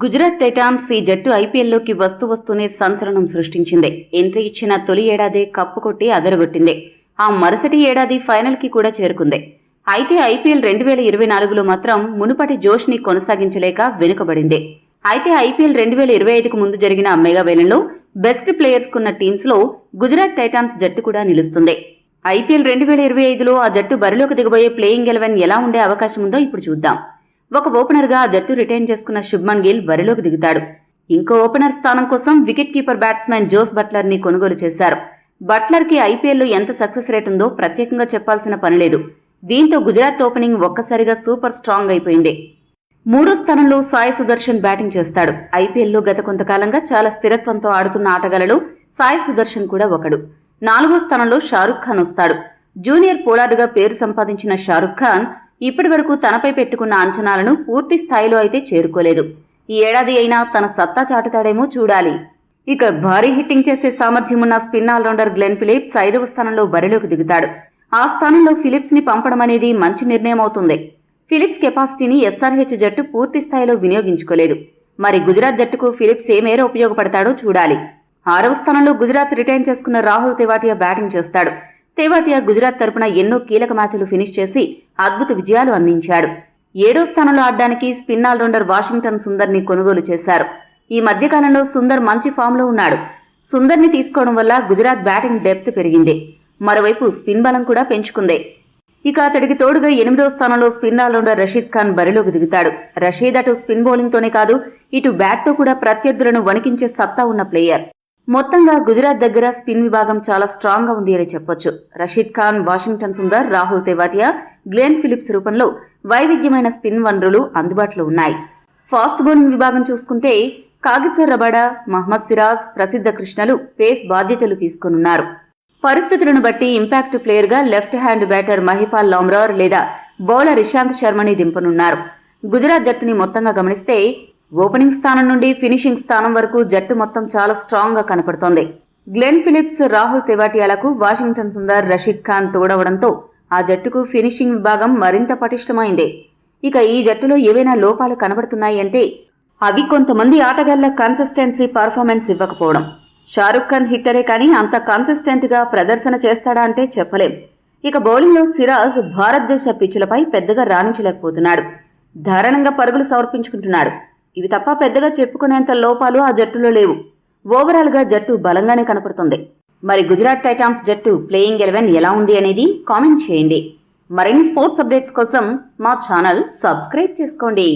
Gujarat Titans ఈ జట్టు ఐపీఎల్లోకి వస్తూనే సంచలనం సృష్టించింది. ఎంట్రీ ఇచ్చిన తొలి ఏడాదే కప్పు కొట్టి అదరగొట్టింది. ఆ మరుసటి ఏడాది ఫైనల్కి కూడా చేరుకుంది. అయితే ఐపీఎల్ 2024లో మాత్రం మునుపటి జోష్ని కొనసాగించలేక వెనుకబడింది. అయితే ఐపీఎల్ 2025కు ముందు జరిగిన మెగా వేలంలో బెస్ట్ ప్లేయర్స్కున్న టీమ్స్లో గుజరాత్ టైటాన్స్ జట్టు కూడా నిలుస్తుంది. ఐపీఎల్ 2025లో ఆ జట్టు బరిలోకి దిగబోయే ప్లేయింగ్ 11 ఎలా ఉండే అవకాశం ఉందో ఇప్పుడు చూద్దాం. ఒక ఓపెనర్గా ఆ జట్టు రిటైన్ చేసుకున్న శుభ్మన్ గిల్ బరిలోకి దిగుతాడు. ఇంకో ఓపెనర్ స్థానం కోసం వికెట్ కీపర్ బ్యాట్స్మెన్ జోస్ బట్లర్ని కొనుగోలు చేశారు. బట్లర్కి ఐపీఎల్లో ఎంత సక్సెస్ రేట్ ఉందో ప్రత్యేకంగా చెప్పాల్సిన పనిలేదు. దీంతో గుజరాత్ ఓపెనింగ్ ఒక్కసారిగా సూపర్ స్ట్రాంగ్ అయిపోయింది. మూడో స్థానంలో సాయి సుదర్శన్ బ్యాటింగ్ చేస్తాడు. ఐపీఎల్లో గత కొంతకాలంగా చాలా స్థిరత్వంతో ఆడుతున్న ఆటగాళ్లలో సాయి సుదర్శన్ కూడా ఒకడు. నాలుగో స్థానంలో షారుఖ్ ఖాన్ వస్తాడు. జూనియర్ పోలార్డుగా పేరు సంపాదించిన షారుఖ్ ఖాన్ ఇప్పటి వరకు తనపై పెట్టుకున్న అంచనాలను పూర్తి స్థాయిలో అయితే చేరుకోలేదు. ఈ ఏడాది అయినా తన సత్తా చాటుతాడేమో చూడాలి. ఇక భారీ హిట్టింగ్ చేసే సామర్థ్యం ఉన్న స్పిన్ ఆల్రౌండర్ గ్లెన్ ఫిలిప్స్ 5వ స్థానంలో బరిలోకి దిగుతాడు. ఆ స్థానంలో ఫిలిప్స్ ని పంపడం అనేది మంచి నిర్ణయం అవుతుంది. ఫిలిప్స్ కెపాసిటీని ఎస్ఆర్హెచ్ జట్టు పూర్తి స్థాయిలో వినియోగించుకోలేదు. మరి గుజరాత్ జట్టుకు ఫిలిప్స్ ఏ మేర ఉపయోగపడతాడో చూడాలి. 6వ స్థానంలో గుజరాత్ రిటైన్ చేసుకున్న రాహుల్ తెవాటియా బ్యాటింగ్ చేస్తాడు. తెవాటియా గుజరాత్ తరపున ఎన్నో కీలక మ్యాచ్లు ఫినిష్ చేసి అద్భుత విజయాలు అందించాడు. 7వ స్థానంలో ఆడడానికి స్పిన్ ఆల్రౌండర్ వాషింగ్టన్ సుందర్ని కొనుగోలు చేశారు. ఈ మధ్యకాలంలో సుందర్ మంచి ఫామ్లో ఉన్నాడు. సుందర్ని తీసుకోవడం వల్ల గుజరాత్ బ్యాటింగ్ డెప్త్ పెరిగింది. మరోవైపు స్పిన్ బలం కూడా పెంచుకుంది. ఇక అతడికి తోడుగా 8వ స్థానంలో స్పిన్ ఆల్రౌండర్ రషీద్ ఖాన్ బరిలోకి దిగుతాడు. రషీద్ అటు స్పిన్ బౌలింగ్తోనే కాదు, ఇటు బ్యాట్తో కూడా ప్రత్యర్థులను వణికించే సత్తా ఉన్న ప్లేయర్. మొత్తంగా గుజరాత్ దగ్గర స్పిన్ విభాగం చాలా స్ట్రాంగ్ గా ఉంది అని చెప్పొచ్చు. రషీద్ ఖాన్, వాషింగ్టన్ సుందర్, రాహుల్ తెవాటియా, గ్లెన్ ఫిలిప్స్ రూపంలో వైవిధ్యమైన స్పిన్ వనరులు అందుబాటులో ఉన్నాయి. ఫాస్ట్ బౌలింగ్ విభాగం చూసుకుంటే కాగిసర్ రబాడా, మహ్మద్ సిరాజ్, ప్రసిద్ధ కృష్ణలు పేస్ బాధ్యతలు తీసుకున్నారు. పరిస్థితులను బట్టి ఇంపాక్ట్ ప్లేయర్ గా లెఫ్ట్ హ్యాండ్ బ్యాటర్ మహిపాల్ లామ్రార్ లేదా బౌలర్ ఇషాంత్ శర్మని దింపనున్నారు. గుజరాత్ జట్టుని మొత్తంగా గమనిస్తే ఓపెనింగ్ స్థానం నుండి ఫినిషింగ్ స్థానం వరకు జట్టు మొత్తం చాలా స్ట్రాంగ్ గా కనపడుతోంది. గ్లెన్ ఫిలిప్స్, రాహుల్ తెవాటియాలకు వాషింగ్టన్ సుందర్, రషీద్ ఖాన్ తోడవడంతో ఆ జట్టుకు ఫినిషింగ్ విభాగం మరింత పటిష్టమైంది. ఇక ఈ జట్టులో ఏవైనా లోపాలు కనబడుతున్నాయి అంటే అవి కొంతమంది ఆటగాళ్ల కన్సిస్టెన్సీ పర్ఫార్మెన్స్ ఇవ్వకపోవడం. షారుఖ్ ఖాన్ హిట్టరే కానీ అంత కన్సిస్టెంట్ గా ప్రదర్శన చేస్తాడా అంటే చెప్పలేం. ఇక బౌలింగ్ లో సిరాజ్ భారతదేశ పిచ్చులపై పెద్దగా రాణించలేకపోతున్నాడు. ధారణంగా పరుగులు సమర్పించుకుంటున్నాడు. ఇవి తప్ప పెద్దగా చెప్పుకునేంత లోపాలు ఆ జట్టులో లేవు. ఓవరాల్ గా జట్టు బలంగానే కనపడుతుంది. మరి గుజరాత్ టైటాన్స్ జట్టు ప్లేయింగ్ 11 ఎలా ఉంది అనేది కామెంట్ చేయండి. మరిన్ని స్పోర్ట్స్ అప్డేట్స్ కోసం మా ఛానల్ సబ్స్క్రైబ్ చేసుకోండి.